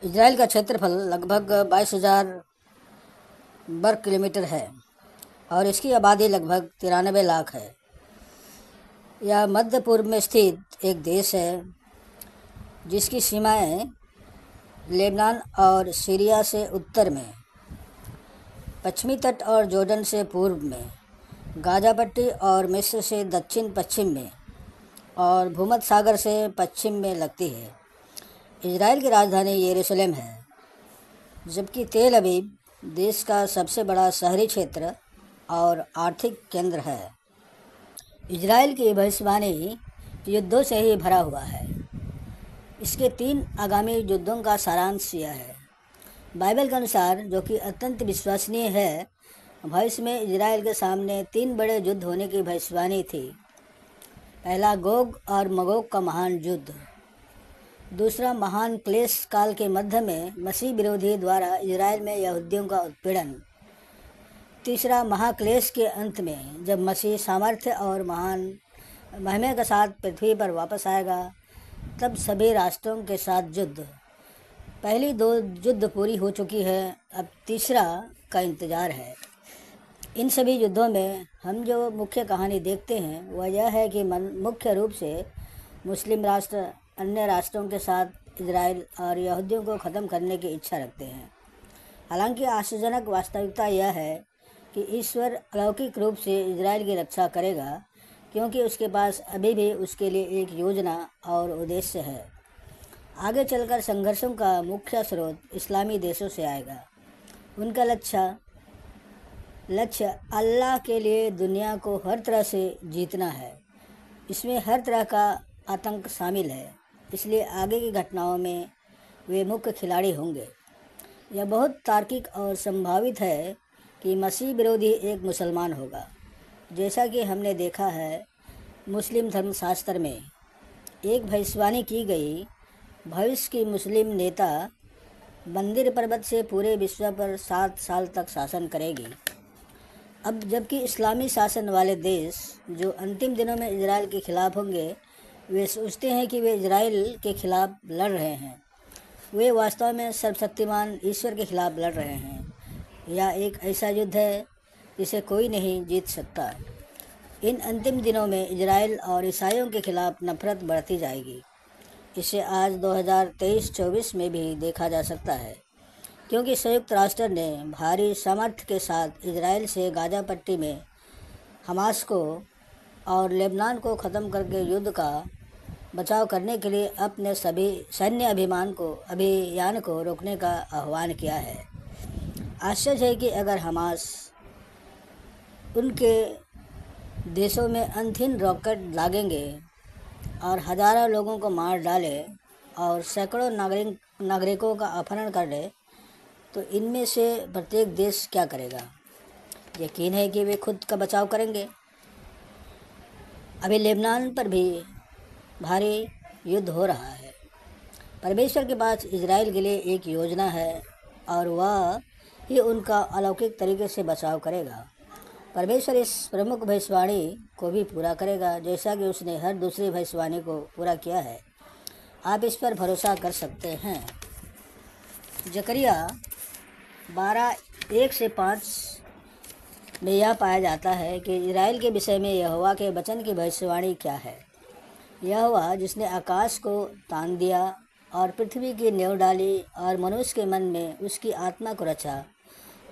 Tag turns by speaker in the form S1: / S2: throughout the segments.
S1: Israel का क्षेत्रफल लगभग 22,000 वर्ग किलोमीटर है और इसकी आबादी लगभग 93 लाख है। यह मध्य पूर्व में स्थित एक देश है जिसकी सीमाएं लेबनान और सीरिया से उत्तर में, पश्चिमी तट और जॉर्डन से पूर्व में, गाज़ा पट्टी और मिस्र से दक्षिण पश्चिम में और भूमध्य सागर से पश्चिम में लगती है। इजराइल की राजधानी यरूशलेम है, जबकि तेल अवीव देश का सबसे बड़ा शहरी क्षेत्र और आर्थिक केंद्र है। इजराइल की भविष्यवाणी युद्धों से ही भरा हुआ है। इसके 3 आगामी युद्धों का सारांश यह है। बाइबल के अनुसार, जो कि अत्यंत विश्वसनीय है, भविष्य में इजराइल के सामने 3 बड़े युद्ध होने की भविष्यवाणी थी। पहला, गोग और मगोग का महान युद्ध। दूसरा, महान क्लेश काल के मध्य में मसीह विरोधी द्वारा इजराइल में यहूदियों का उत्पीड़न। तीसरा, महाक्लेश के अंत में जब मसीह सामर्थ्य और महान महिमा के साथ पृथ्वी पर वापस आएगा, तब सभी राष्ट्रों के साथ युद्ध। पहली 2 युद्ध पूरी हो चुकी है, अब तीसरा का इंतज़ार है। इन सभी युद्धों में हम जो मुख्य कहानी देखते हैं वह यह है कि मुख्य रूप से मुस्लिम राष्ट्र अन्य राष्ट्रों के साथ इजराइल और यहूदियों को ख़त्म करने की इच्छा रखते हैं। हालांकि आश्चर्यजनक वास्तविकता यह है कि ईश्वर अलौकिक रूप से इजराइल की रक्षा करेगा, क्योंकि उसके पास अभी भी उसके लिए एक योजना और उद्देश्य है। आगे चलकर संघर्षों का मुख्य स्रोत इस्लामी देशों से आएगा। उनका लक्ष्य अल्लाह के लिए दुनिया को हर तरह से जीतना है। इसमें हर तरह का आतंक शामिल है, इसलिए आगे की घटनाओं में वे मुख्य खिलाड़ी होंगे। यह बहुत तार्किक और संभावित है कि मसीह विरोधी एक मुसलमान होगा। जैसा कि हमने देखा है, मुस्लिम धर्मशास्त्र में एक भविष्यवाणी की गई। भविष्य की मुस्लिम नेता मंदिर पर्वत से पूरे विश्व पर 7 साल तक शासन करेगी। अब जबकि इस्लामी शासन वाले देश जो अंतिम दिनों में इजराइल के खिलाफ होंगे, वे सोचते हैं कि वे इजराइल के खिलाफ लड़ रहे हैं। वे वास्तव में सर्वशक्तिमान ईश्वर के खिलाफ लड़ रहे हैं। यह एक ऐसा युद्ध है जिसे कोई नहीं जीत सकता। इन अंतिम दिनों में इजराइल और ईसाइयों के खिलाफ नफरत बढ़ती जाएगी। इसे आज 2023-24 में भी देखा जा सकता है, क्योंकि संयुक्त राष्ट्र ने भारी सामर्थ्य के साथ इजराइल से गाज़ा पट्टी में हमास को और लेबनान को ख़त्म करके युद्ध का बचाव करने के लिए अपने सभी सैन्य अभियान को रोकने का आह्वान किया है। आश्चर्य है कि अगर हमास उनके देशों में अंतहीन रॉकेट दागेंगे और हज़ारों लोगों को मार डाले और सैकड़ों नागरिकों का अपहरण कर ले, तो इनमें से प्रत्येक देश क्या करेगा? यकीन है कि वे खुद का बचाव करेंगे। अभी लेबनान पर भी भारी युद्ध हो रहा है। परमेश्वर के पास इजराइल के लिए एक योजना है और वह ही उनका अलौकिक तरीके से बचाव करेगा। परमेश्वर इस प्रमुख भविष्यवाणी को भी पूरा करेगा, जैसा कि उसने हर दूसरी भविष्यवाणी को पूरा किया है। आप इस पर भरोसा कर सकते हैं। जकरिया 12:1-5 में यह पाया जाता है कि इजराइल के विषय में यहोवा के वचन की भविष्यवाणी क्या है। यहोवा जिसने आकाश को तान दिया और पृथ्वी की नींव डाली और मनुष्य के मन में उसकी आत्मा को रचा,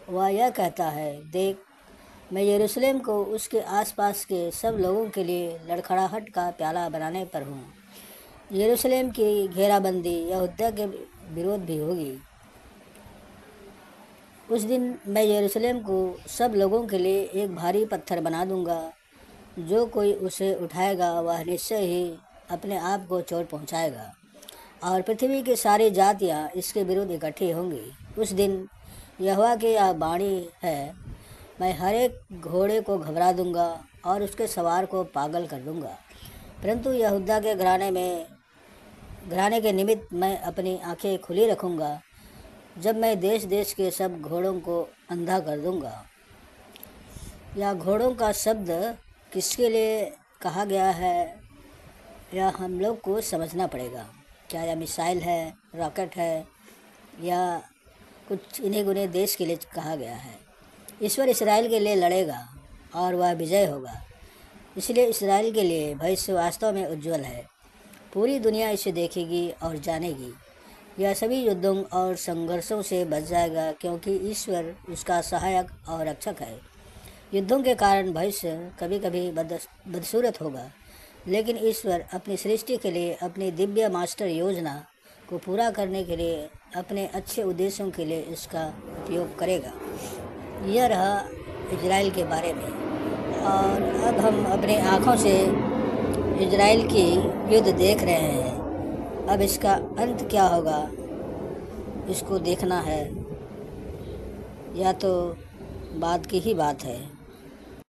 S1: वह यह कहता है, देख, मैं यरूशलेम को उसके आसपास के सब लोगों के लिए लड़खड़ाहट का प्याला बनाने पर हूँ। यरूशलेम की घेराबंदी यहूदा के विरोध भी होगी। उस दिन मैं यरूशलेम को सब लोगों के लिए एक भारी पत्थर बना दूंगा। जो कोई उसे उठाएगा वह निश्चय ही अपने आप को चोट पहुँचाएगा और पृथ्वी की सारी जातियाँ इसके विरुद्ध इकट्ठी होंगी। उस दिन यहोवा की यह वाणी है, मैं हर एक घोड़े को घबरा दूंगा और उसके सवार को पागल कर दूंगा, परंतु यहूदा के घराने के निमित्त मैं अपनी आंखें खुली रखूंगा जब मैं देश देश के सब घोड़ों को अंधा कर दूंगा। यह घोड़ों का शब्द किसके लिए कहा गया है, यह हम लोग को समझना पड़ेगा। क्या यह मिसाइल है, रॉकेट है, या कुछ इन्हें गुने देश के लिए कहा गया है। ईश्वर इसराइल के लिए लड़ेगा और वह विजय होगा। इसलिए इसराइल के लिए भविष्य वास्तव में उज्जवल है। पूरी दुनिया इसे देखेगी और जानेगी। यह सभी युद्धों और संघर्षों से बच जाएगा क्योंकि ईश्वर उसका सहायक और रक्षक है। युद्धों के कारण भविष्य कभी कभी बदसूरत होगा, लेकिन ईश्वर अपनी सृष्टि के लिए, अपनी दिव्य मास्टर योजना को पूरा करने के लिए, अपने अच्छे उद्देश्यों के लिए इसका उपयोग करेगा। यह रहा इजराइल के बारे में। और अब हम अपने आँखों से इजराइल की युद्ध देख रहे हैं। अब इसका अंत क्या होगा, इसको देखना है, या तो बाद की ही बात है।